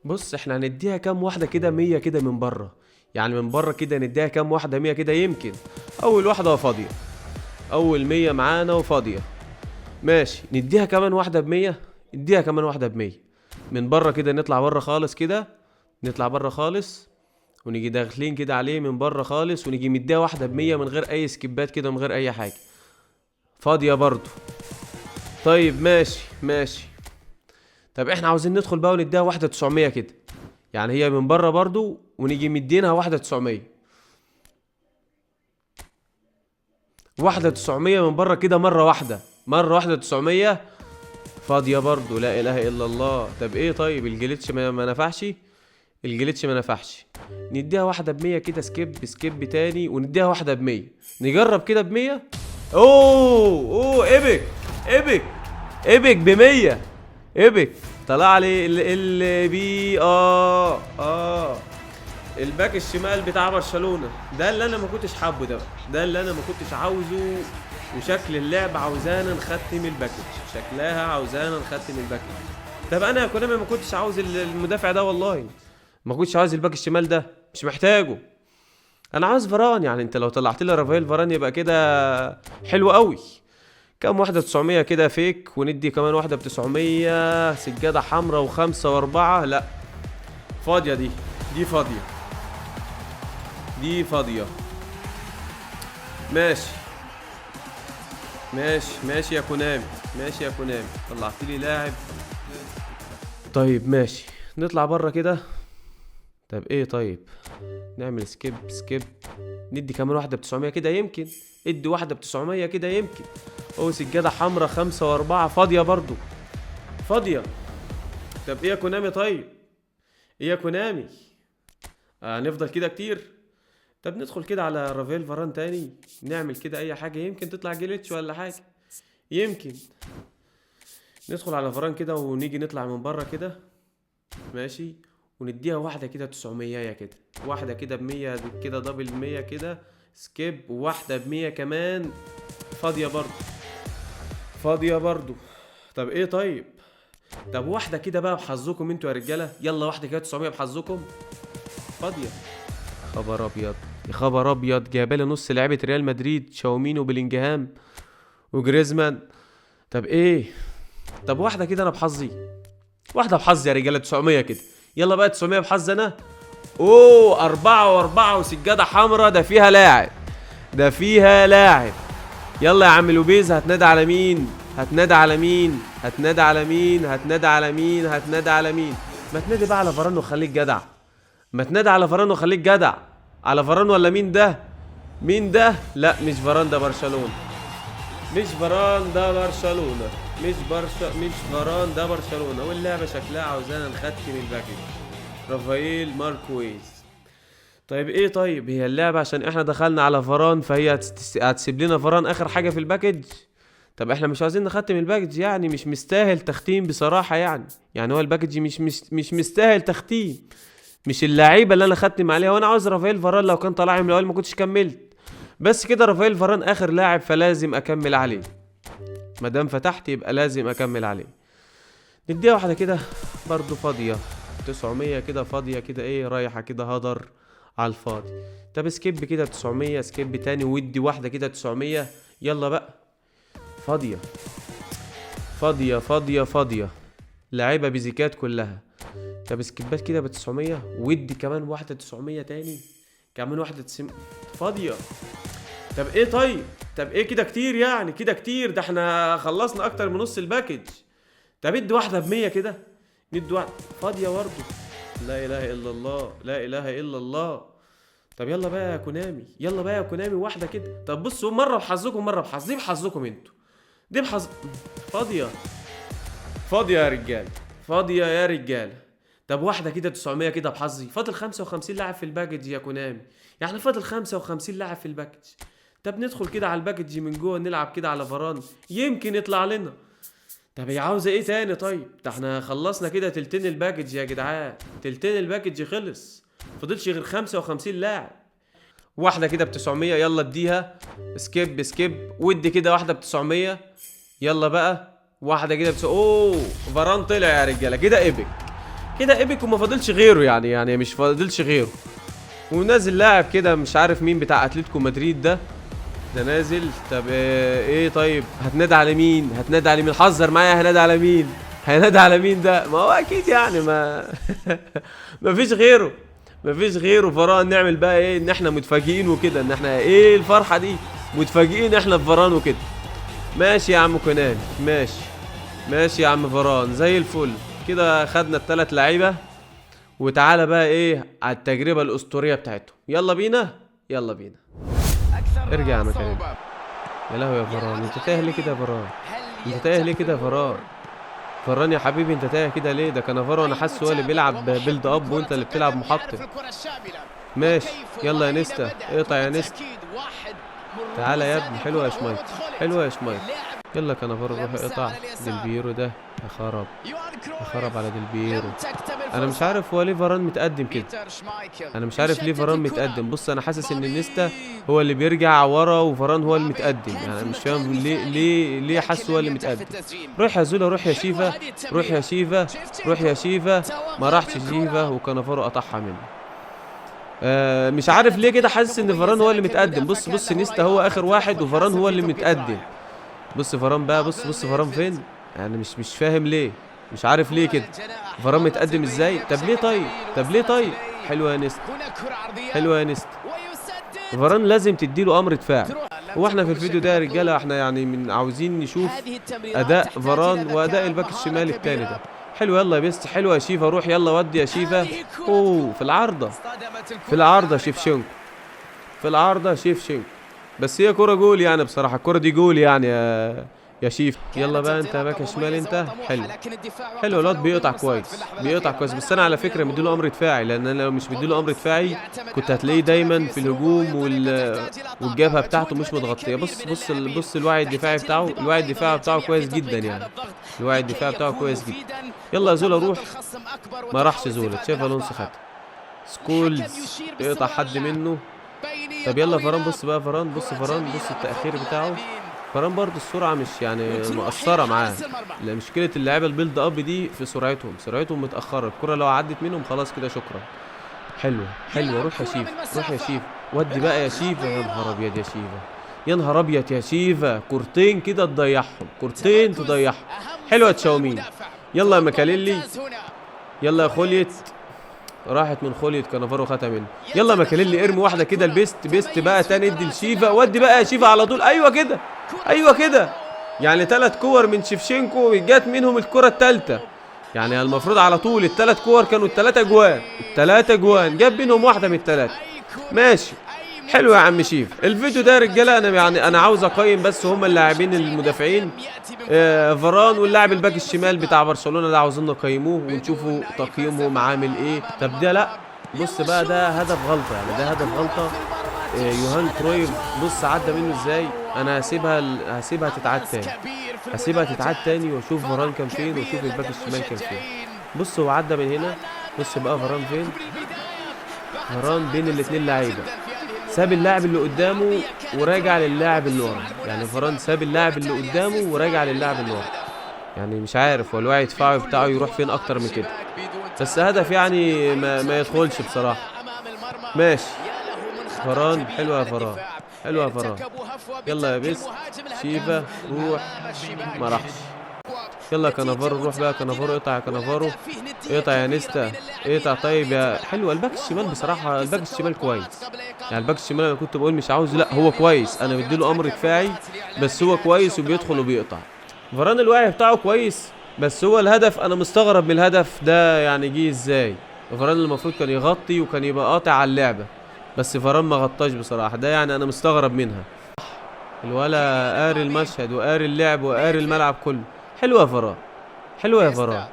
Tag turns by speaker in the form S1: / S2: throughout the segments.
S1: بص احنا هنديها كام واحدة كده 100 كده من بره. يعني من بره كده نديها كام واحدة 100 كده يمكن. اول واحدة فاضية. اول 100 معانا وفاضية. ماشي نديها كمان واحدة بمية. نديها كمان واحدة بمية. من بره كده نطلع بره خالص كده. نطلع بره خالص. ونيجي داخلين كده عليه من بره خالص ونيجي مديها واحدة بمية من غير اي سكيبات كده من غير اي حاجة. فاضية برضو. طيب ماشي ماشي. طب احنا عاوزين ندخل بقى ونديها واحدة 900 كده. يعني هي من بره برضو ونيجي مدينها واحدة 900. واحدة 900 من بره كده مرة واحدة. مرة واحدة 900. فاضية برضو لا اله الا الله. طب ايه طيب الجليتش ما نفعش. الجليتش ما نفعش. نديها واحدة بمية كده سكيب سكيب تاني ونديها واحدة بمية. نجرب كده بمية. اوه ايبك. ايبك. ايبك بمية. ايبك. طلع لي بي الباك الشمال بتاع برشلونة ده اللي انا ما كنتش حابه ده اللي انا ما كنتش عاوزه. وشكل اللعب عاوزانا نختم الباكج. شكلها عاوزانا نختم الباكج. طب انا يا كونامي ما كنتش عاوز المدافع ده والله. ما كنتش عاوز الباك الشمال ده. مش محتاجه. انا عاوز فران. يعني انت لو طلعت لي رافائيل فران يبقى كده حلو قوي. كام واحدة 900 كده فيك وندي كمان واحدة ب 900 سجادة حمراء وخمسة واربعة. لا فاضية دي. دي فاضية. دي فاضية. ماشي ماشي ماشي يا كونامي. ماشي يا كونامي طلعت لي لاعب. طيب ماشي. نطلع بره كده. طب ايه طيب. نعمل سكيب سكيب. ندي كمان واحدة ب 900 كده يمكن. ادي واحدة ب 900 كده يمكن. او سجادة حمراء خمسة واربعة فاضية برضو. فاضية. طب ايه يا كونامي طيب. ايه يا كونامي. هنفضل كده كتير. طب ندخل كده على رافيل فران تاني. نعمل كده اي حاجة يمكن تطلع جليتش ولا حاجة. يمكن. ندخل على فران كده ونيجي نطلع من بره كده. ماشي. ونديها واحدة كده 900 كده. واحدة كده بمية كده دبل 100 كده. سكيب وواحدة بمية كمان. فاضية برضو. فاضية برضو. طب ايه طيب. طب واحدة كده بقى بحظكم انتوا يا رجالة. يلا واحدة كده 900 بحظكم. فاضية. خبر ابيض. يا خبر ابيض جايبالي نص لعيبة ريال مدريد شاومين وبلينجهام وجريزمان. طب ايه. طب واحدة كده انا بحظي. واحدة بحظي يا رجالة 900 كده. يلا بقى 900 بحظ انا. اوه 4 و4 وسجادة حمراء ده فيها لاعب. ده فيها لاعب. يلا يا عم لوبيز هتنادى على مين. هتنادى على مين. هتنادى على مين. هتنادى على مين. هتنادى على مين. ما تنادي بقى على فران وخليك جدع. ما تنادي على فران وخليك جدع. على فران ولا مين ده. مين ده. لا مش فران ده برشلونة. مش فران ده برشلونة. مش فران ده برشلونة. واللعبة شكلها عاوزانا نختم الباكج. رافائيل ماركويز. طيب ايه طيب هي اللعبة عشان احنا دخلنا على فران فهي هتسيب لنا فران اخر حاجة في الباكج. طب احنا مش عاوزين نختم الباكج يعني مش مستاهل تختيم بصراحة يعني هو الباكج مش مستاهل تختيم. مش اللعيبة اللي انا ختم عليها وانا عاوز رافائيل فران لو كان طالع من الاول ما كنتش كملت. بس كده رافائيل فران اخر لاعب فلازم اكمل عليه. مادام فتحت يبقى لازم اكمل عليه. نديها واحدة كده. برضو فاضية. 900 كده فاضية كده ايه رايحة كده هدر. على الفاضي. طب سكيب كده 900 سكيب تاني ودي واحدة كده 900. يلا بقى. فاضية. فاضية فاضية فاضية. لعيبة بيزيكات كلها. طب سكيبات كده ب 900 ودي كمان واحدة 900 تاني. كمان واحدة فاضية. طب ايه طيب. طب ايه كده كتير يعني كده كتير ده احنا خلصنا اكتر من نص الباكج. طب ادي واحدة ب100 كده. ندي واحدة. فاضية برضه. لا اله الا الله لا اله الا الله. طب يلا بقى يا كونامي. يلا بقى يا كونامي واحدة كده. طب بصوا مرة بحظكم مرة بحظ. دي بحظكم انتوا. دي بحظ. فاضية. فاضية يا رجال. فاضية يا رجال. طب واحدة كده 900 كده بحظي. فاضل 55 لاعب في الباكج يا كونامي. يعني فاضل 55 لاعب في الباكج. طب ندخل كده على الباكج من جوه نلعب كده على فران يمكن يطلع لنا. طب هي عاوزة ايه تاني طيب. ده احنا خلصنا كده تلتين الباكج يا جدعان. تلتين الباكج خلص. فضلش غير 55 لاعب. واحدة كده ب 900 يلا اديها. سكيب سكيب ودي كده واحدة ب 900. يلا بقى. واحدة كده اوه فران طلع يا رجالة كده ايبك. كده ايبك وما فاضلش غيره، يعني مش فاضلش غيره. ونازل لاعب كده مش عارف مين بتاع اتلتيكو مدريد ده نازل. طب ايه طيب هتنادي على مين؟ هتنادي على مين؟ حذر معايا، هنادي على مين؟ هينادي على مين ده؟ ما هو اكيد يعني ما مفيش غيره، مفيش غيره. فران نعمل بقى ايه؟ ان احنا متفاجئين وكده، ان احنا ايه الفرحه دي، متفاجئين احنا في فران وكده. ماشي يا عم كونان، ماشي ماشي يا عم فران زي الفل. كده خدنا الثلاث لعيبه، وتعالى بقى ايه على التجربه الاسطوريه بتاعتهم. يلا بينا، يلا بينا. ارجع يا مكان. يا لهوي يا فران، انت تايه ليه كده يا فران؟ انت تايه ليه كده يا فران؟ فران يا حبيبي انت تايه كده ليه؟ ده كانافارو انا حاسه هو اللي بيلعب بيلد اب وانت اللي بتلعب محطم. ماشي يلا يا نيستا، اقطع يا نيستا. تعالى يا ابني، حلوه يا شمايك، حلوه يا شمايك. يلا كانافارو روح اقطع. ديل بيرو ده يا خراب، يا خراب على ديل بيرو. انا مش عارف هو ليه فران متقدم كده، انا مش عارف ليه فران متقدم. بص انا حاسس ان نيستا هو اللي بيرجع ورا وفران هو اللي متقدم، يعني انا مش فاهم ليه حاسس هو اللي متقدم. روح يا زولا، روح يا شيفا، روح يا شيفا، روح يا شيفا. ما راحش شيفا وكانافارو قطعها منه. مش عارف ليه كده حاسس ان فران هو اللي متقدم. بص نيستا هو اخر واحد وفران هو اللي متقدم. بص فران بقى، بص فران فين، يعني مش فاهم ليه، مش عارف ليه كده فران متقدم ازاي. طب ليه طيب، طب ليه طيب. حلوه يا نيستا، حلوه يا نيستا. فران لازم تديله امر دفاع. هو احنا في الفيديو ده يا رجاله احنا يعني من عاوزين نشوف اداء فران واداء الباك الشمال التاني ده. حلو يلا يا بيست، حلوه يا شيفا، روح يلا ودي يا شيفا. اوه في العارضه، في العارضه شيفشنكو، في العارضه شيفشنكو. بس هي كرة جول يعني، بصراحة الكرة دي جول يعني يا شيف. يلا بقى انت باك شمال انت. حلو حلو الواد بيقطع كويس، بيقطع كويس. بس انا على فكرة مديله امر دفاعي، لان انا لو مش مديله امر دفاعي كنت هتلاقيه دايما في الهجوم والجبهة بتاعته مش متغطية. بص الوعي الدفاعي بتاعه، الوعي الدفاعي بتاعه كويس جدا يعني، الوعي الدفاعي بتاعه كويس جدا. يلا يا زولا روح. ما راحش زولا، تشافي الونسو خدها. سكولز يقطع حد منه. طب يلا فران، بص بقى فران، بص التأخير بتاعه. فران برضو السرعة مش يعني مقصرة معاه. لا مشكلة اللعيبة البيلد اب دي في سرعتهم متأخرة. الكرة لو عدت منهم خلاص كده شكرا. حلوة روح يا شيف، روح يا شيف، ودي بقى يا شيفا. يا نهار ابيض يا شيفا، يا نهار ابيض يا شيفا. كورتين كده تضيعهم، كورتين تضيعهم. حلوة تشاومين. يلا يا مكاليلي، يلا يا خوليت. راحت من خوليت، كانافارو خدها منه. يلا ماكاليلي ارمي واحده كده البيست بقى تاني. ادي لشيفا، ودي بقى يا شيفا على طول. ايوه كده، ايوه كده. يعني 3 كور من شيفشينكو جت منهم الكره الثالثه. يعني المفروض على طول ال3 كور كانوا ال3 جوان، ال3 جوان جاب منهم واحده من ال3. ماشي حلو يا عم شيف. الفيديو ده يا رجاله انا يعني انا عاوز اقيم بس هم اللاعبين المدافعين. فران واللاعب الباك الشمال بتاع برشلونه ده عاوزين نقيموه ونشوفوا تقييمهم عامل ايه. طب ده لا، بص بقى ده هدف غلطه، يعني ده هدف غلطه. يوهان كرويف بص عدى منه ازاي. انا هسيبها تتعاد تاني، هسيبها تتعاد تاني واشوف فران كان فين واشوف الباك الشمال كان فين. بص هو عدى من هنا، بص بقى فران فين. فران بين الاثنين لعيبه، ساب اللاعب اللي قدامه وراجع للاعب اللي ورا. يعني فران ساب اللاعب اللي قدامه وراجع للاعب اللي ورا. يعني مش عارف هو الوعي الدفاعي بتاعه يروح فين اكتر من كده. بس هدف يعني ما يدخلش بصراحه. ماشي فران، حلوه يا فران، حلوه يا فران. يلا يا بيست شيفا روح. ما راحش. يلا كانافارو روح بقى، كانافارو اقطع يا كانافارو، اقطع يا نيستا، اقطع. طيب يا حلوه الباك الشمال بصراحه، الباك الشمال كويس. يعني الباك الشمال انا كنت بقول مش عاوز، لا هو كويس، انا مديله امر دفاعي بس هو كويس وبيدخل وبيقطع. فران الوعي بتاعه كويس، بس هو الهدف انا مستغرب من الهدف ده يعني جه ازاي. فران المفروض كان يغطي وكان يبقى قاطع على اللعبه، بس فران ما غطاش بصراحه. ده يعني انا مستغرب منها. الولا قاري المشهد وقاري اللعب وقاري الملعب كله. حلوه يا فران، حلوه يا فران.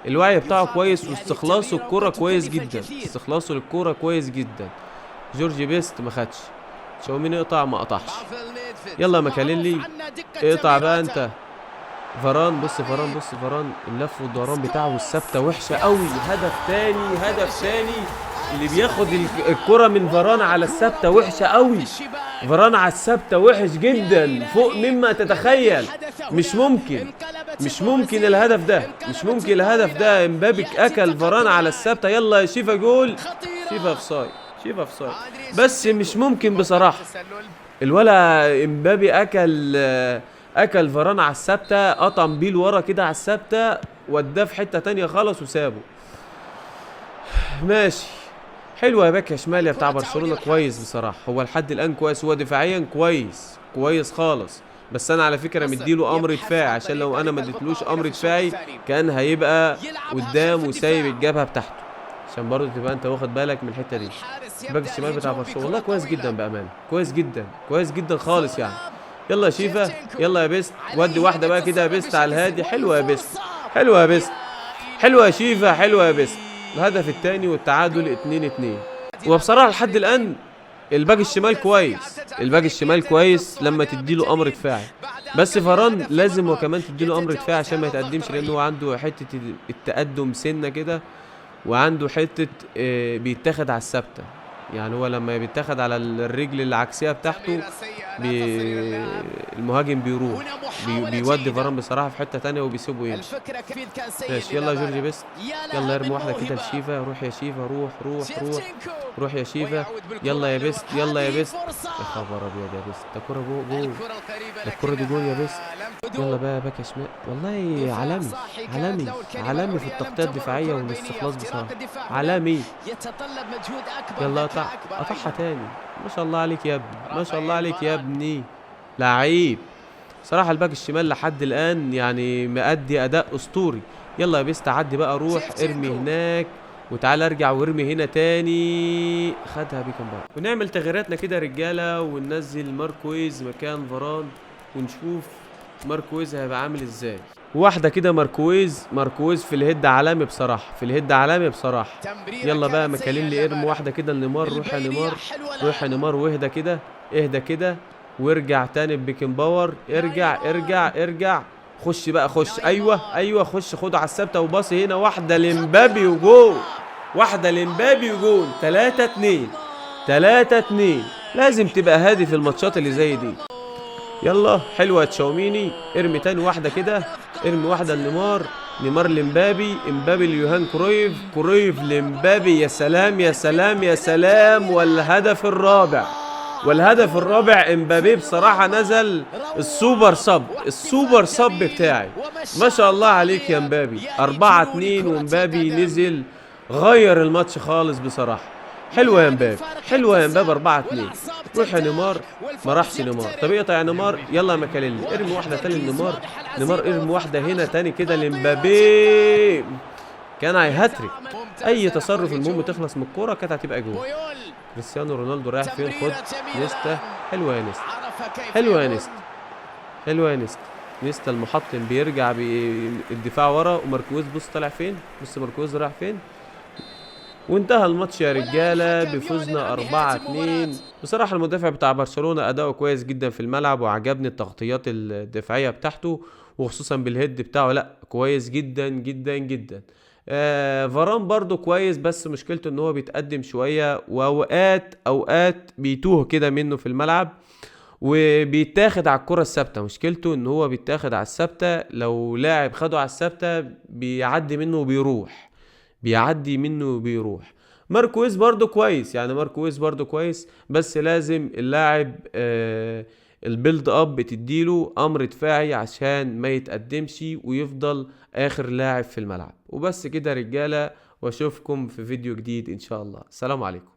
S1: الوعي بتاعه كويس واستخلاصه الكرة كويس جدا، استخلاصه للكرة كويس جدا. جورجي بيست ما خدش. تشاوميني اقطع ما قطعش. يلا ماكاليلي اقطع بقى انت. فران بص فران اللف والدوران بتاعه والثابته وحشه قوي. هدف تاني اللي بياخد الكرة من فران على الثابته وحشه قوي. فران على الثابته وحش جدا فوق مما تتخيل، مش ممكن. مش ممكن الهدف ده، مش ممكن الهدف ده. امبابي اكل فران على الثابته. يلا يا شيفا جول. شيفا اوفسايد، شيفا اوفسايد. بس مش ممكن بصراحه. الولا امبابي اكل فران على الثابته، قطم بيه لورا كده على الثابته، وداه في حته تانية خالص وسابه. ماشي. حلوه يا باك يا شمال يا بتاع برشلونه، كويس بصراحه. هو لحد الان كويس، هو دفاعيا كويس، كويس خالص. بس انا على فكره مديله امر دفاعي، عشان لو انا ما اديتلوش امر دفاعي كان هيبقى قدام وسايب الجبهه بتاعته، عشان برضه تبقى انت واخد بالك من الحته دي. الباك الشمال بتاع برشلونه والله كويس جدا بامانه، كويس جدا، كويس جدا خالص يعني. يلا يا شيفا، يلا يا بيست، ودي واحده بقى كده يا بيست على الهادي. حلوه يا بيست، حلوه يا بيست، حلوه يا شيفا، حلوه يا بيست. الهدف الثاني والتعادل 2-2. وبصراحه لحد الان الباك الشمال كويس، الباك الشمال كويس لما تديله امر دفاعي. بس فران لازم هو كمان تديله امر دفاعي عشان ما يتقدمش، لانه هو عنده حته التقدم سنه كده، وعنده حته بيتاخد على الثابته. يعني هو لما بيتاخد على الرجل العكسيه بتاعته المهاجم بيروح بيودي فران بصراحه في حته تانية وبيسيبه يمشي. ماشي. يلا يا جورجي بيست، يلا ارمي واحده كده لشيفا. روح يا شيفا، روح روح روح روح يا شيفا. يلا يا بيست، يلا يا بيست. يا خبر ابيض يا بيست، ده كوره جول، ده الكوره دي جول يا بيست. يلا بقى باك يا شمال. والله عالمي، عالمي، عالمي في التغطيه الدفاعيه والاستخلاص بصراحه، عالمي. يلا قطعها تاني. ما شاء الله عليك يا ابني، ما شاء الله عليك يا ابني، لعيب صراحة. الباك الشمال لحد الآن يعني مأدي أداء أسطوري. يلا يا بيست عدي بقى، روح ارمي هناك وتعالى ارجع وارمي هنا تاني. خدها بيكم بقى. ونعمل تغييراتنا كده يا رجالة، وننزل ماركويز مكان فران، ونشوف ماركويز هيبقى عامل ازاي. واحدة كده ماركويز، ماركويز في الهيد عالمي بصراحة، في الهيد عالمي بصراحة. يلا بقى مكاليلي ارمي واحدة كده لنيمار. روح يا نيمار، روح يا نيمار، واهدى كده، اهدى كده، وارجع تاني ببيكن باور. ارجع ارجع ارجع، خش بقى، خش. ايوه ايوه، خش، خد على الثابته وباصي هنا. واحده لمبابي وجول، واحده لمبابي وجول. 3-2، 3-2. لازم تبقى هادي في الماتشات اللي زي دي. يلا حلوه تشاوميني، ارمي تاني واحده كده، ارمي واحده لنيمار، نيمار لمبابي، امبابي ليوهان كرويف، كرويف لمبابي. يا سلام يا سلام يا سلام. والهدف الرابع، والهدف الرابع امبابي بصراحة نزل السوبر صب، السوبر صب بتاعي. ما شاء الله عليك يا امبابي. 4-2 وامبابي نزل غير الماتش خالص بصراحة. حلوة يا امبابي، حلوة يا امبابي. 4-2. روح يا نيمار. ما راحش نيمار. طب اقطع يا نيمار. يلا يا مكاليلي ارمي واحدة تاني لنيمار. نيمار ارمي واحدة هنا تاني كده لامبابي. كان هيهاتريك. اي تصرف المهم تخلص من الكورة كانت هتبقى جول. كريستيانو رونالدو رايح فين؟ خد نيستا. حلوه يا نيستا، حلوه يا نيستا، حلوه يا نيستا. نيستا المحطم بيرجع بالدفاع ورا، وماركويز بص طالع فين، بص ماركويز رايح فين. وانتهى الماتش يا رجاله بفوزنا 4-2. بصراحه المدافع بتاع برشلونه اداؤه كويس جدا في الملعب، وعجبني التغطيات الدفاعيه بتاعته، وخصوصا بالهيد بتاعه. لا كويس جدا جدا جدا. فران برضو كويس، بس مشكلته ان هو بيتقدم شويه، واوقات بيتوه كده منه في الملعب، وبيتاخد على الكره الثابته. مشكلته ان هو بيتاخد على الثابته، لو لاعب خده على الثابته بيعدي منه وبيروح، بيعدي منه وبيروح. ماركويز برضو كويس، يعني ماركويز برضو كويس، بس لازم اللاعب البيلد اب بتديله امر دفاعي عشان ما يتقدمش ويفضل اخر لاعب في الملعب. وبس كده رجالة، واشوفكم في فيديو جديد ان شاء الله. السلام عليكم.